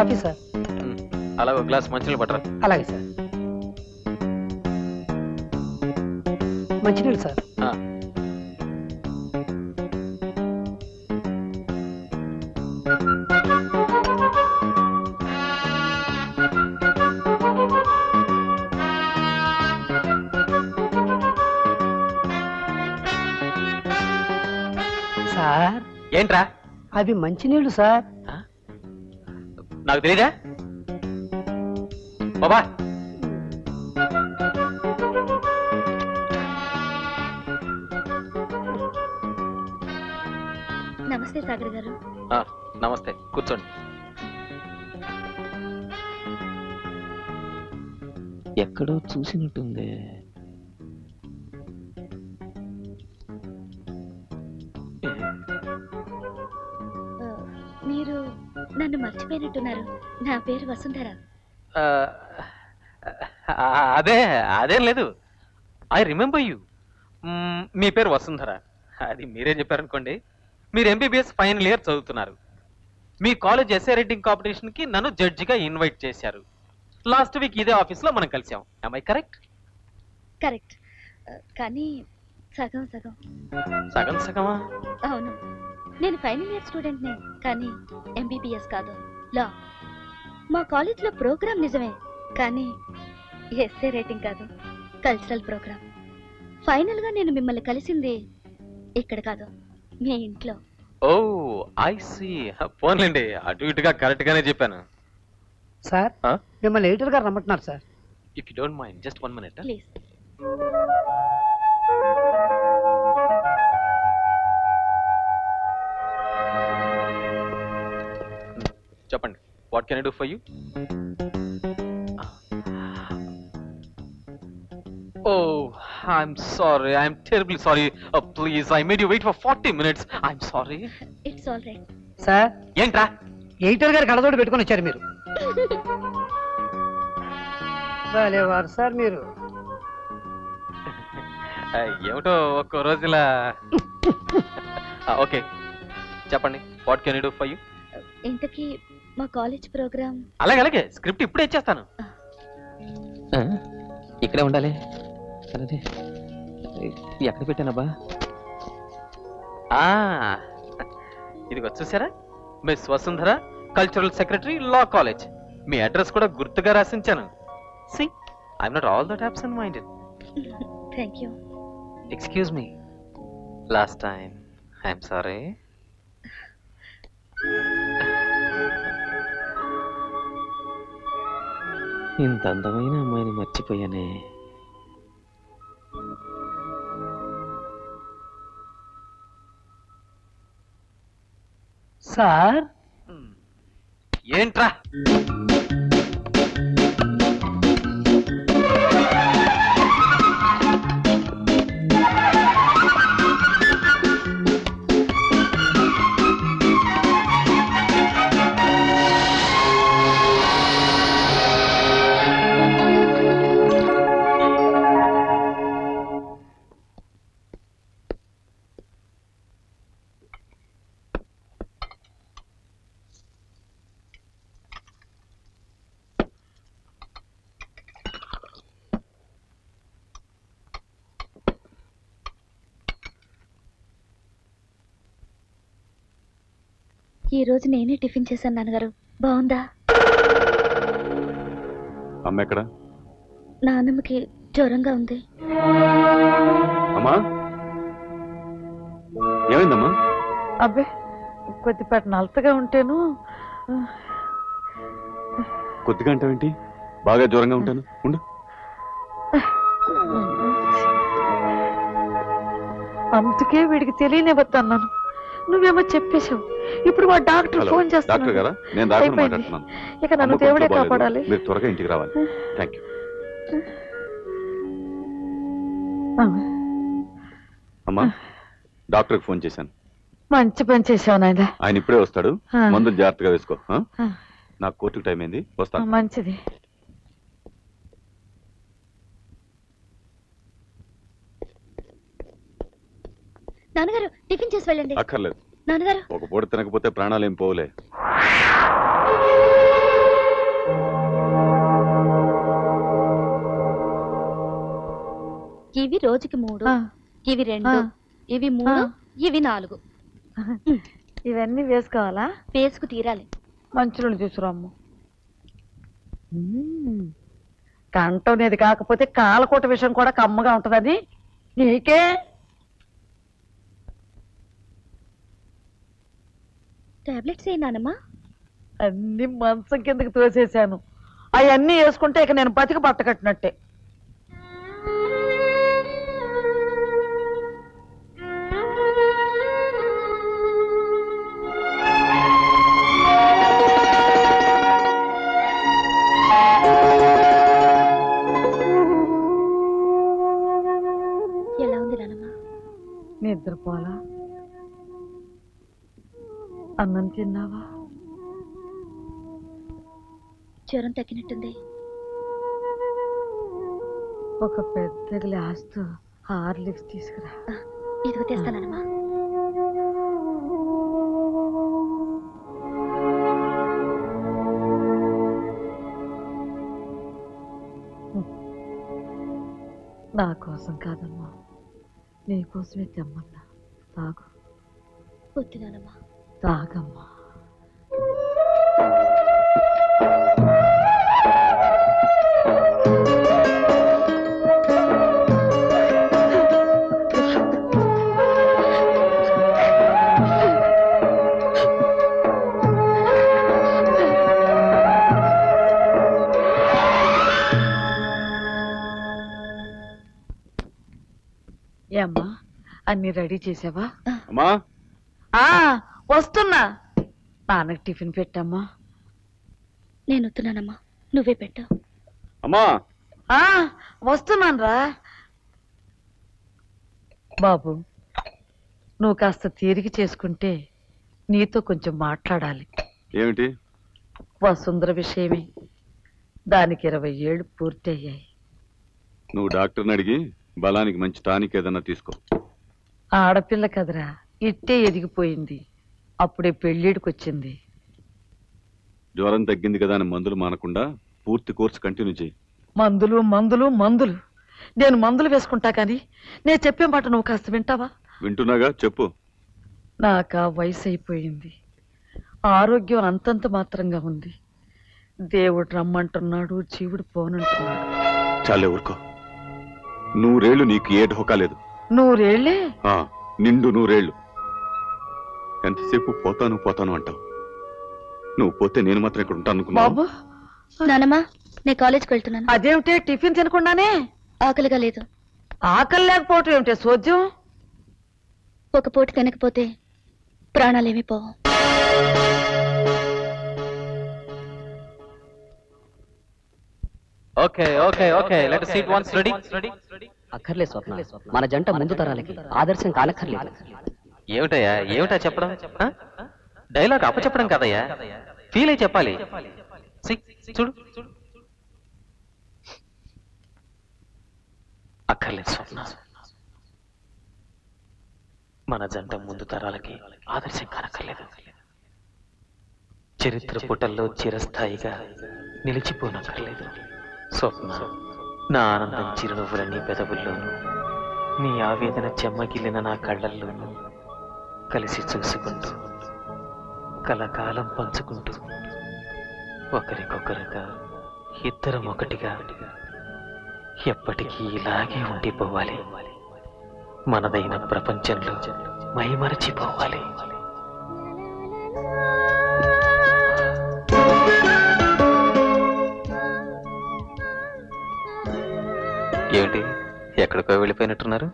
Coffee sir. అలాగే ఒక glass మంచినీళ్ళు పట్టరా. అలాగే సార్. మంచినీళ్ళు సార్. సార్ ఏంట్రా అవి మంచినీళ్ళు సార్. నాకు తెలీదా బాబా? నమస్తే సాగర్ గారు. నమస్తే, కూర్చోండి. ఎక్కడో చూసినట్టుంది. మీరు నన్ను మర్చిపోయినట్టున్నారు. నా పేరు వసుంధర. అదేం లేదు. I remember you. మీ పేరు వసుంధర, అది మీరే చెప్పారనుకోండి. మీరు ఎంబీబీఎస్ ఫైనల్ ఇయర్ చదువుతున్నారు. మీ కాలేజ్ ఎస్ఏ రైటింగ్ కాంపిటీషన్ కి నన్ను జడ్జిగా ఇన్వైట్ చేశారు. లాస్ట్ వీక్ ఇదే ఆఫీస్ లో మనం కలిసాం. am I correct? కరెక్ట్, కానీ సగం సగం. సగం సగమా? అవును, నేను ఫైనల్ ఇయర్ స్టూడెంట్నే, కానీ ఎంబీబీఎస్ కాదు, లా. మా కాలేజ్లో ప్రోగ్రామ్ నిజమే, కానీ ఎస్ఏ రైటింగ్ కాదు, కల్చరల్ ప్రోగ్రామ్. ఫైనల్గా నేను మిమ్మల్ని కలిసింది ఇక్కడ కాదు, మీ ఇంట్లో. ఓ ఐ సీ. పోన్లేండి, అటు ఇటుగా కరెక్ట్ గానే చెప్పాను. సార్ మిమ్మల్ని ఎడిటర్ గారు రమ్మంటున్నారు sir. If you don't mind, just 1 minute. Please. చెప్పండి, what can I do for you? Oh, I'm sorry. I'm terribly sorry. Please, I made you wait for 40 minutes. I'm sorry. It's all right. Sir ఏంట్రా? Editor గారు కళ్ళతోటి పెట్టుకొని వచ్చారు మీరు. వారు sir మీరు. ఏమిటో ఒక్కో రోజులా. ఓకే, చెప్పండి, what can I do for you? ఇంతకీ మా కాలేజ్ ప్రోగ్రామ్. అలాగే స్క్రిప్ట్ ఇప్పుడే ఇచ్చేస్తాను. ఇక్కడే ఉండాలి. అదే ఎక్కడ పెట్టానబ్బా? ఇదిగో చూసారా, miss Vasundhara, cultural secretary, law college. మీ అడ్రస్ కూడా గుర్తుగా రాసించాను. See, I'm not all that absent minded. Thank you. Excuse me, last time. I'm sorry. ఇంత అందమైన అమ్మాయిని మర్చిపోయానే. సార్ ఏంట్రా? ఈ రోజు నేనే టిఫిన్ చేశాను నాన్నగారు. బాగుందా? అమ్మ ఎక్కడ? నాన్నమ్మకి జ్వరంగా ఉంది. అమ్మా, ఏమైందమ్మా? అబ్బే, కొద్దిపాటి నలతగా ఉంటేను. కొద్దిగా అంటావేంటి? బాగా జ్వరంగా ఉంటాను. ఉండు. అందుకే వీడికి తెలియనివ్వద్దన్నాను. నువ్వేమో చెప్పేశావు. ఇప్పుడు మా డాక్టర్ ఫోన్ డాక్టర్ గారా? నేను డాక్టర్ మాట్లాడుతున్నాను. ఇక నన్ను దేవుడే కాపాడాలి. మీరు త్వరగా ఇంటికి రావాలి. Thank you. అమ్మా, డాక్టర్కి ఫోన్ చేశాను. మంచి పని చేశావు నాయనా. ఆయన ఇప్పుడే వస్తాడు. మందులు జాగ్రత్తగా వేసుకో. నాకు కోర్టుకు టైం అయింది, వస్తాను. మంచిది. నాన్నగారు టిఫిన్ చేసి వెళ్ళండి. అక్కర్లేదు. నాన్నగారు, ఒక పూట తినకపోతే ప్రాణాలు ఏం పోలే. ఇవి రోజుకి 3, ఇవి 2, ఇవి 3, ఇవి 4. ఇవన్నీ వేసుకోవాలా? వేసుకు తీరాలి. మంచులు తీసుకురామ్మ. కంటనేది కాకపోతే కాలకోట విషయం కూడా కమ్మగా ఉంటుందని నీకే. టాబ్లెట్స్ ఏనానమ్మా? అన్ని మంచం కిందకి తోసేశాను. అవన్నీ వేసుకుంటే ఇక నేను బతికి బట్ట కట్టినట్టే. ఎలా ఉంది నానమ్మా? నిద్రపోలా? అన్నం తిన్నావా? జ్వరం తగ్గినట్టుంది. ఒక పెద్ద గ్లాస్తో హార్లిక్స్ తీసుకురా. ఇదిగో తెస్తానమ్మా. నా కోసం కాదమ్మా, నీ కోసమే తెమ్మన్నా. తాగు. వద్దునానమ్మా. తాగమ్మా. ఏమ్మా, అన్ని రెడీ చేసావా? అమ్మా వస్తున్నా. నాన్నకి టిఫిన్ పెట్టమ్మా. నేను వస్తున్నానమ్మా, నువ్వే పెట్టు. అమ్మా వస్తున్నాను రా. బాబు, నువ్వు కాస్త తీరిగి చేసుకుంటే నీతో కొంచెం మాట్లాడాలి. ఏమిటి? వసుంధర విషయమే. దానికి 20 ఏళ్ళు పూర్తయ్యాయి. నువ్వు డాక్టర్ని అడిగి బలానికి మంచి టానిక్ ఏదన్నా తీసుకో. ఆడపిల్ల కదరా, ఇట్టే ఎదిగిపోయింది. అప్పుడే పెళ్ళిడికి వచ్చింది. జ్వరం తగ్గింది కదా అని మందులు మానకుండా పూర్తి కోర్సు కంటిన్యూ చేయి. మందులు మందులు మందులు. నేను మందులు వేసుకుంటా కానీ నేను చెప్పే మాట నువ్వు కాస్త వింటావా? వింటున్నాగా, చెప్పు. నాకా వయసు అయిపోయింది. ఆరోగ్యం అంతంత మాత్రంగా ఉంది. దేవుడు రమ్మంటున్నాడు, జీవుడు పోనంటున్నాడు. చాలే ఊరుకో. 100 ఏళ్ళు నీకు ఏ ఢోకా లేదు. 100 ఏళ్లే? నిండు 100 ఏళ్ళు. ఎంతసేపు పోతాను పోతాను అంటావు. నువ్వు పోతే నేను మాత్రం ఇక్కడ ఉంటాను అనుకున్నావు. బాబు, నానమ్మా, నేను కాలేజ్కి వెళ్తున్నాను. అదేమిటే టిఫిన్ తినకుండానే? ఆకలిగా లేదు. ఆకలి లేకపోవటం ఏమిటే సోద్యం? ఒక పూట తినకపోతే ప్రాణాలేమి పోవు. Okay okay okay let us sit once ready. అక్కర్లే స్వప్న, మన జంట ముందు తరాలకి ఆదర్శం కానక్కర్లేదు. ఏమిటా చెప్పడం? డైలాగ్ అప్పచెప్పడం కదయ్యా, ఫీల్ అయి చెప్పాలి. చూడు, అక్కర్లేదు స్వప్న, మన జంట ముందు తరాలకి ఆదర్శం కానక్కర్లేదు. చరిత్ర పుటల్లో చిరస్థాయిగా నిలిచిపోనక్కర్లేదు. స్వప్న, నా ఆనందం చిరునవ్వుల నీ పెదవుల్లోనూ, నీ ఆవేదన చెమ్మగిల్లిన నా కళ్ళల్లోనూ కలిసి చూసుకుంటూ, కలకాలం పంచుకుంటూ, ఒకరికొకరుగా ఇద్దరం ఒకటిగా ఎప్పటికీ ఇలాగే ఉండిపోవాలి. మనదైన ప్రపంచంలో మైమరచిపోవాలి. ఏమిటి, ఎక్కడికో వెళ్ళిపోయినట్టున్నారు?